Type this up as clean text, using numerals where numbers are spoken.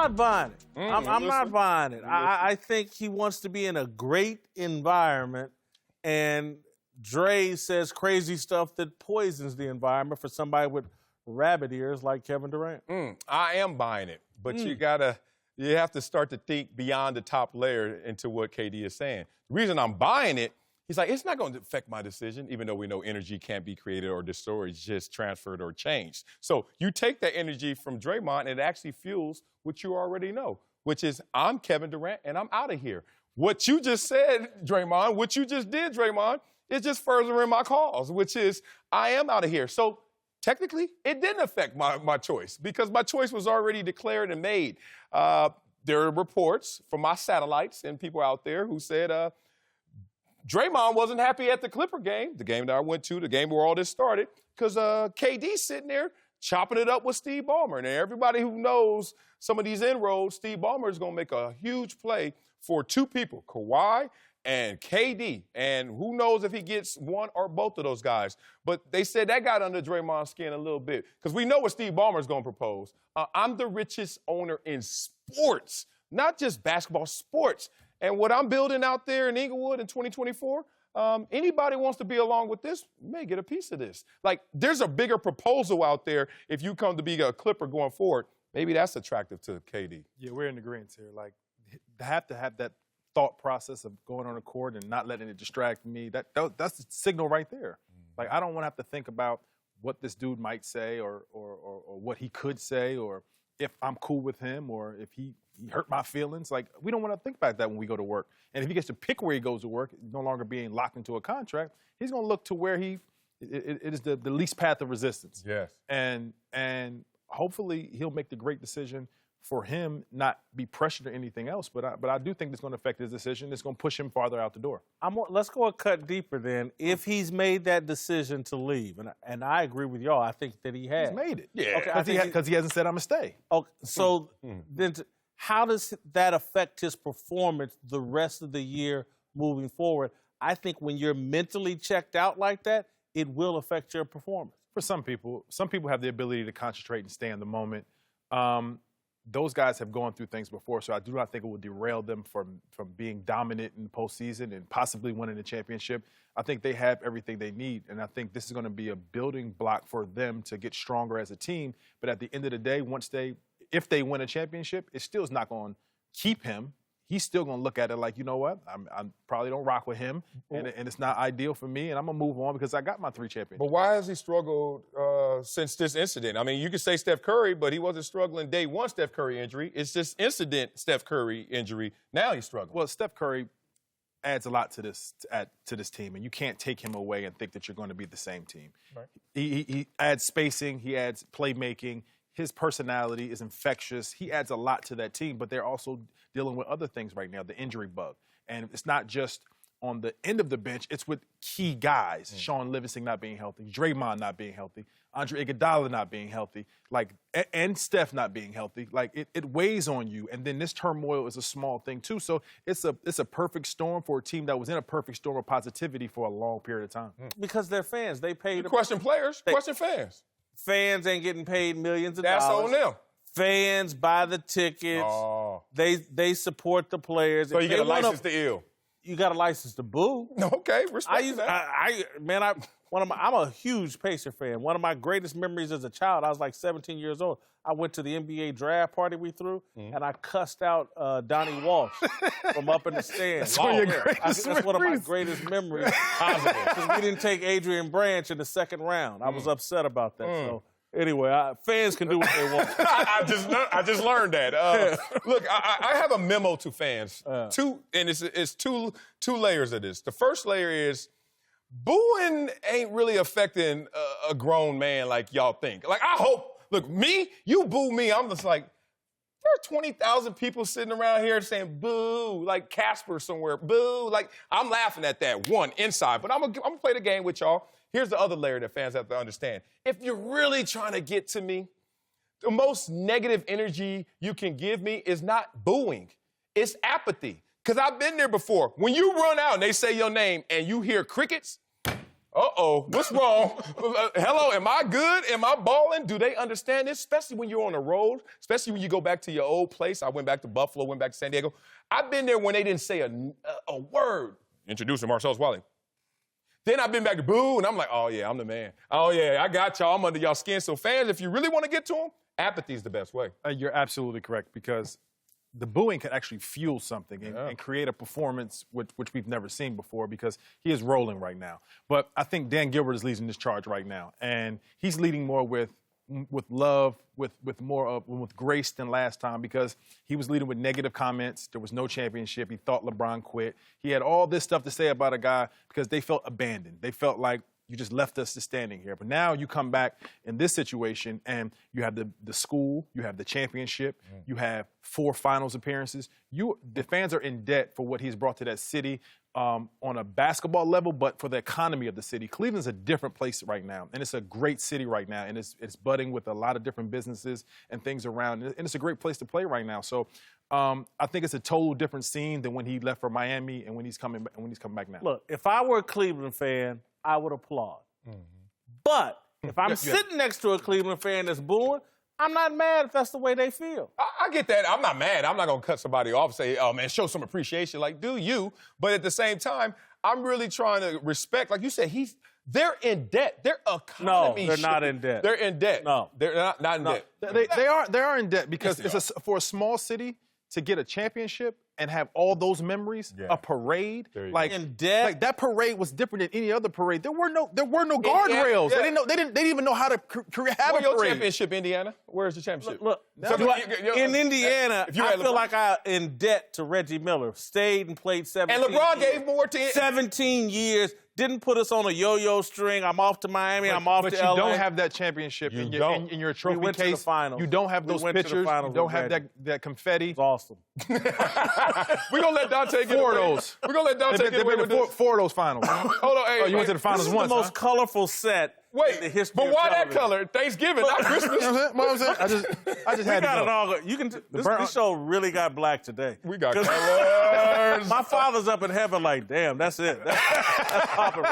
not buying it. I'm not buying it. I think he wants to be in a great environment, and Dre says crazy stuff that poisons the environment for somebody with rabbit ears like Kevin Durant. I am buying it, but you have to start to think beyond the top layer into what KD is saying. The reason I'm buying it, he's like, it's not going to affect my decision, even though we know energy can't be created or destroyed, it's just transferred or changed. So you take that energy from Draymond, and it actually fuels what you already know, which is I'm Kevin Durant, and I'm out of here. What you just said, Draymond, what you just did, Draymond, is just furthering my cause, which is I am out of here. So technically, it didn't affect my choice because my choice was already declared and made. There are reports from my satellites and people out there who said Draymond wasn't happy at the Clipper game, the game that I went to, the game where all this started, because KD's sitting there chopping it up with Steve Ballmer. And everybody who knows some of these inroads, Steve Ballmer is going to make a huge play for two people, Kawhi and KD. And who knows if he gets one or both of those guys. But they said that got under Draymond's skin a little bit because we know what Steve Ballmer is going to propose. I'm the richest owner in sports, not just basketball, sports. And what I'm building out there in Inglewood in 2024, anybody wants to be along with this may get a piece of this. Like, there's a bigger proposal out there if you come to be a Clipper going forward. Maybe that's attractive to KD. Yeah, we're in agreement here. Like, have to have that thought process of going on the court and not letting it distract me. That's the signal right there. Like, I don't want to have to think about what this dude might say or what he could say or if I'm cool with him or if he hurt my feelings. Like, we don't want to think about that when we go to work. And if he gets to pick where he goes to work, no longer being locked into a contract, he's going to look to where it is the least path of resistance. Yes. And hopefully he'll make the great decision for him, not be pressured or anything else. But I do think it's going to affect his decision. It's going to push him farther out the door. Let's go a cut deeper then. If he's made that decision to leave, and I agree with y'all, I think that he has. He's made it. Yeah. Because he hasn't said, I'm going to stay. Okay, so then how does that affect his performance the rest of the year moving forward? I think when you're mentally checked out like that, it will affect your performance. For some people have the ability to concentrate and stay in the moment. Those guys have gone through things before, so I do not think it will derail them from being dominant in the postseason and possibly winning the championship. I think they have everything they need, and I think this is going to be a building block for them to get stronger as a team. But at the end of the day, if they win a championship, it still is not going to keep him. He's still going to look at it like, you know what, I probably don't rock with him, and it's not ideal for me, and I'm going to move on because I got my 3 championships. But why has he struggled since this incident? I mean, you could say Steph Curry, but he wasn't struggling day one Steph Curry injury. It's this incident Steph Curry injury. Now he's struggling. Well, Steph Curry adds a lot to this team, and you can't take him away and think that you're going to be the same team. Right. He adds spacing. He adds playmaking. His personality is infectious. He adds a lot to that team, but they're also dealing with other things right now, the injury bug. And it's not just on the end of the bench, it's with key guys. Sean Livingston not being healthy, Draymond not being healthy, Andre Iguodala not being healthy, and Steph not being healthy. Like, it weighs on you. And then this turmoil is a small thing, too. So it's a perfect storm for a team that was in a perfect storm of positivity for a long period of time. Because they're fans. They paid. Question players, question fans. Fans ain't getting paid millions of dollars. That's on them. Fans buy the tickets. Oh. They support the players. So you get a license to ill. You got a license to boo. Okay, respect that. I'm a huge Pacer fan. One of my greatest memories as a child, I was like 17 years old. I went to the NBA draft party we threw, and I cussed out Donnie Walsh from up in the stands. That's one of my greatest memories. Because we didn't take Adrian Branch in the second round. I was upset about that. So anyway, fans can do what they want. I just learned that. Look, I have a memo to fans. It's two layers of this. The first layer is booing ain't really affecting a grown man like y'all think. Like, I hope. Look, you boo me, I'm just like, there are 20,000 people sitting around here saying boo, like Casper somewhere, boo. Like, I'm laughing at that, inside. But I'm gonna play the game with y'all. Here's the other layer that fans have to understand. If you're really trying to get to me, the most negative energy you can give me is not booing. It's apathy. Because I've been there before. When you run out and they say your name and you hear crickets, Uh-oh, what's wrong? Hello, am I good? Am I balling? Do they understand this? Especially when you're on the road, especially when you go back to your old place. I went back to Buffalo, went back to San Diego. I've been there when they didn't say a word. Introducing Marcellus Wiley. Then I've been back to Boo, and I'm like, oh, yeah, I'm the man. Oh, yeah, I got y'all. I'm under y'all skin. So fans, if you really want to get to them, apathy is the best way. You're absolutely correct, because the booing could actually fuel something and create a performance which we've never seen before, because he is rolling right now. But I think Dan Gilbert is leading this charge right now, and he's leading more with love, with grace than last time, because he was leading with negative comments. There was no championship. He thought LeBron quit. He had all this stuff to say about a guy because they felt abandoned. They felt like, you just left us standing here. But now you come back in this situation, and you have the school, you have the championship, you have 4 finals appearances. The fans are in debt for what he's brought to that city on a basketball level, but for the economy of the city. Cleveland's a different place right now, and it's a great city right now, and it's budding with a lot of different businesses and things around, and it's a great place to play right now. So I think it's a total different scene than when he left for Miami and when he's coming back now. Look, if I were a Cleveland fan, I would applaud. But if I'm sitting next to a Cleveland fan that's booing, I'm not mad if that's the way they feel. I get that. I'm not mad. I'm not going to cut somebody off and say, oh, man, show some appreciation. Like, do you? But at the same time, I'm really trying to respect, like you said, they're in debt. Their economy. No, they're not in debt. They're in debt. No. They're not in debt. They are in debt, because Yes, for a small city to get a championship and have all those memories, a parade, like in debt. Like that parade was different than any other parade. There were no guardrails. Yeah. They didn't even know how to have Where's a your parade. championship, Indiana? Where's the championship? Look, in Indiana, I feel like I'm in debt to Reggie Miller. Stayed and played 17 And LeBron years. gave more to 17 years. Didn't put us on a yo-yo string. I'm off to Miami. I'm off to LA. But you don't have that championship in your trophy We went case. to the finals. You don't have those pictures. You don't have that confetti. It's awesome. We're going to let Dahntay get 4 away. of those. We're going to let Dahntay get away with this. 4 of those finals. Hold on. Hey, You went to the finals This is once, the most colorful set in the history but of why that television. color? Thanksgiving, not Christmas. You know what I'm saying? I just had to got it know. all. You can. This show really got black today. We got colors. My father's up in heaven like, damn, that's it. That's popping.